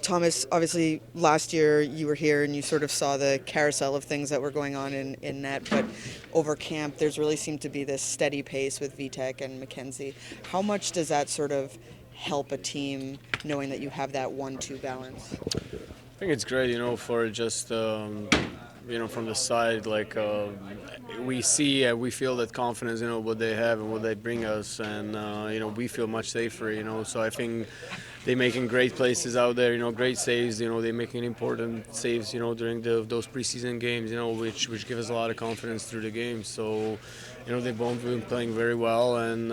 Thomas, obviously last year you were here and you sort of saw the carousel of things that were going on in net, but over camp there's really seemed to be this steady pace with Vitek and Mackenzie. How much does that sort of help a team knowing that you have that 1-2 balance? I think it's great, for just from the side, like we see, we feel that confidence, what they have and what they bring us, and we feel much safer, So I think they're making great places out there, great saves, they're making important saves, during those preseason games, which give us a lot of confidence through the game. So, they've both been playing very well, and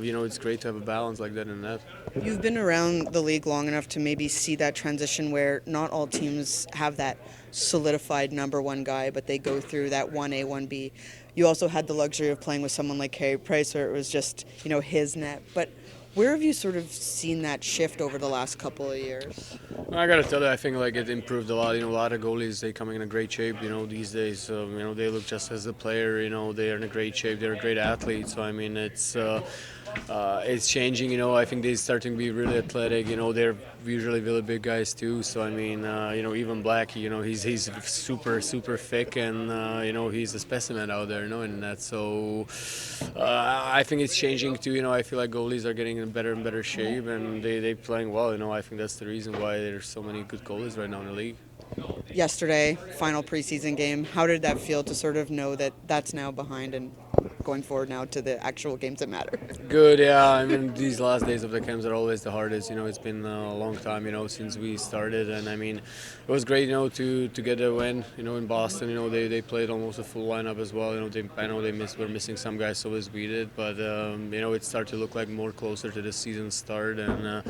it's great to have a balance like that in net. You've been around the league long enough to maybe see that transition where not all teams have that solidified number one guy, but they go through that 1A, 1B. You also had the luxury of playing with someone like Carey Price where it was just, his net. But where have you sort of seen that shift over the last couple of years? I gotta tell you, I think like it improved a lot. A lot of goalies, they coming in a great shape. These days, they look just as a player. They are in a great shape. They're a great athlete. So I mean, it's changing. I think they're starting to be really athletic. They're usually really big guys too. So I mean, even Blackie, he's super thick, and he's a specimen out there. In that. So I think it's changing too. I feel like goalies are getting in better and better shape, and they playing well. I think that's the reason why there's so many good goalies right now in the league. Yesterday, final preseason game, how did that feel to sort of know that that's now behind and going forward now to the actual games that matter? Good, yeah. I mean, these last days of the camps are always the hardest. It's been a long time, since we started, and I mean, it was great, to get a win, in Boston. They played almost a full lineup as well. I know were missing some guys, so as we did, but it started to look like more closer to the season start, and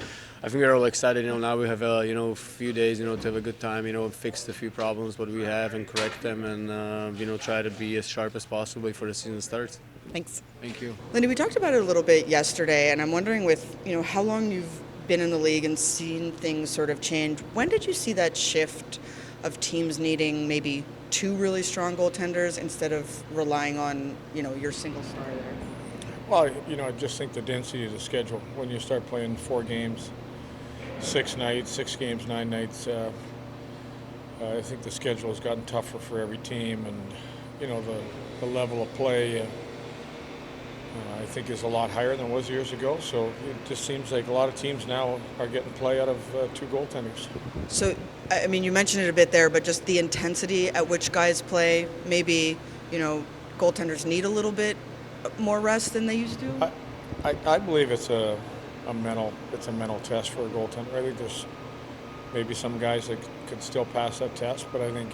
I think we're all excited. Now we have a few days, to have a good time, fix the few problems what we have and correct them, and try to be as sharp as possible before the season starts. Thanks. Thank you. Lindy, we talked about it a little bit yesterday, and I'm wondering with, how long you've been in the league and seen things sort of change, when did you see that shift of teams needing maybe two really strong goaltenders instead of relying on, your single star there? Well, I just think the density of the schedule, when you start playing 4 games, 6 nights, 6 games, 9 nights, I think the schedule has gotten tougher for every team, and, the level of play, I think is a lot higher than it was years ago. So it just seems like a lot of teams now are getting play out of 2 goaltenders. So, I mean, you mentioned it a bit there, but just the intensity at which guys play, maybe, goaltenders need a little bit more rest than they used to? I believe it's a mental test for a goaltender. I think there's maybe some guys that could still pass that test, but I think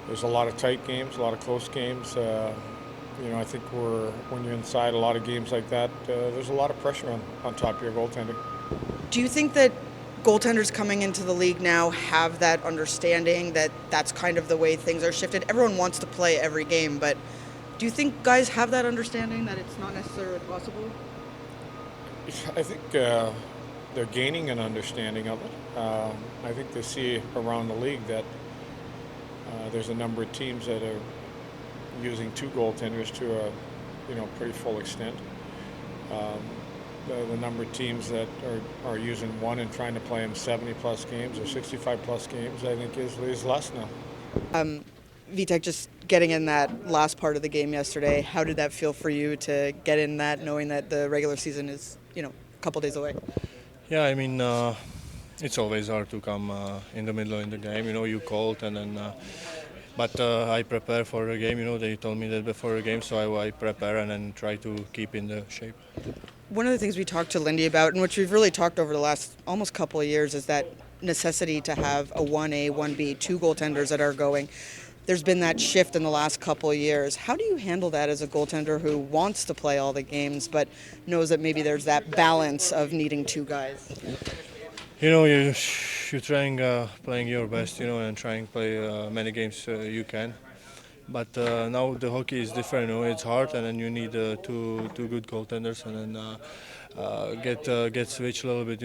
there's a lot of tight games, a lot of close games. I think when you're inside a lot of games like that, there's a lot of pressure on top of your goaltending. Do you think that goaltenders coming into the league now have that understanding that that's kind of the way things are shifted? Everyone wants to play every game, but do you think guys have that understanding that it's not necessarily possible? I think they're gaining an understanding of it. I think they see around the league that there's a number of teams that are using 2 goaltenders to a pretty full extent. The number of teams that are using one and trying to play in 70-plus games or 65-plus games, I think is less now. Vitek, just getting in that last part of the game yesterday, how did that feel for you to get in that, knowing that the regular season is, a couple days away? Yeah, I mean, it's always hard to come in the middle of the game. You called and then. But I prepare for the game. They told me that before the game, so I prepare and then try to keep in the shape. One of the things we talked to Lindy about, and which we've really talked over the last almost couple of years, is that necessity to have a 1A, 1B, 2 goaltenders that are going. There's been that shift in the last couple of years. How do you handle that as a goaltender who wants to play all the games but knows that maybe there's that balance of needing 2 guys? You're trying playing your best, and trying to play many games you can. But now the hockey is different. It's hard, and then you need two good goaltenders, and then get switched a little bit.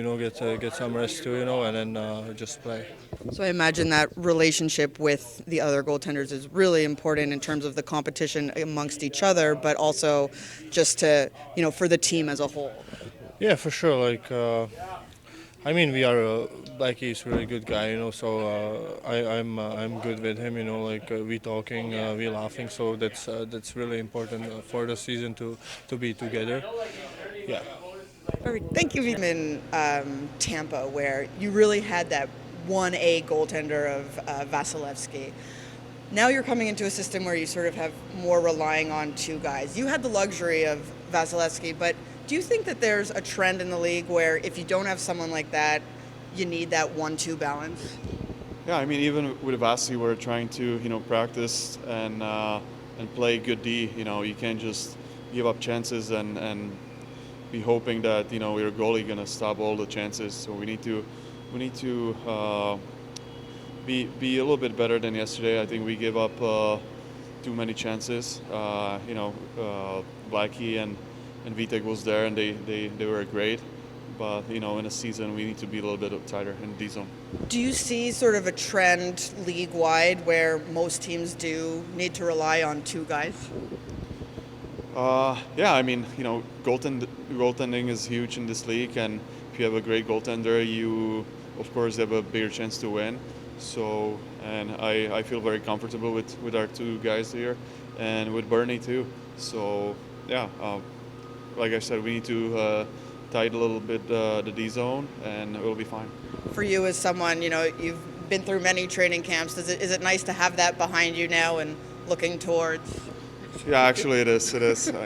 Get some rest too. And then just play. So I imagine that relationship with the other goaltenders is really important in terms of the competition amongst each other, but also just to for the team as a whole. Yeah, for sure. I mean, we are. Blackie is a really good guy, you know. So I'm good with him, you know. Like we talking, we laughing. So that's really important for the season to be together. Yeah. Perfect. Thank you. In Tampa, where you really had that 1A goaltender of Vasilevsky. Now you're coming into a system where you sort of have more relying on two guys. You had the luxury of Vasilevsky, but do you think that there's a trend in the league where if you don't have someone like that, you need that 1-2 balance? Yeah, I mean, even with Vasi, we're trying to, practice and play good D. You can't just give up chances and be hoping that your goalie gonna stop all the chances. So we need to be a little bit better than yesterday. I think we gave up too many chances. Blackie and Vitek was there, and they were great. But in a season, we need to be a little bit tighter in D zone. Do you see sort of a trend league-wide where most teams do need to rely on two guys? Yeah, I mean, goaltending is huge in this league, and if you have a great goaltender, you, of course, have a bigger chance to win. So, and I feel very comfortable with our two guys here, and with Bernie too. So, yeah, like I said, we need to tighten a little bit the D zone, and we'll be fine. For you as someone, you've been through many training camps. Is it nice to have that behind you now and looking towards? Yeah, actually it is. It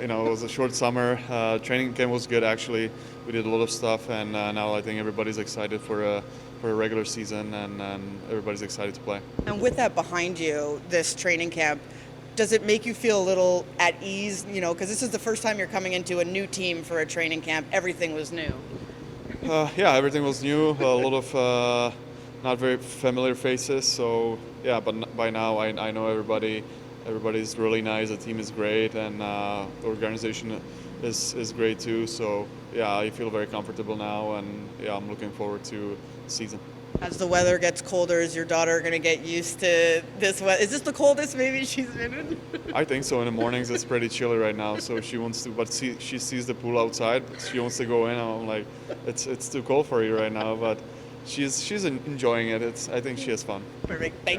was a short summer. Training camp was good, actually. We did a lot of stuff, and now I think everybody's excited for a regular season, and everybody's excited to play. And with that behind you, this training camp, does it make you feel a little at ease? Because this is the first time you're coming into a new team for a training camp. Everything was new. Yeah, everything was new. A lot of not very familiar faces. So yeah, but by now I know everybody. Everybody's really nice. The team is great, and the organization is great too. So yeah, I feel very comfortable now, and yeah, I'm looking forward to the season. As the weather gets colder, is your daughter going to get used to this weather? Is this the coldest maybe she's been in? I think so. In the mornings, it's pretty chilly right now. So she wants to, but she sees the pool outside. She wants to go in. I'm like, it's too cold for you right now. But she's enjoying it. I think she has fun. Perfect. Thank you.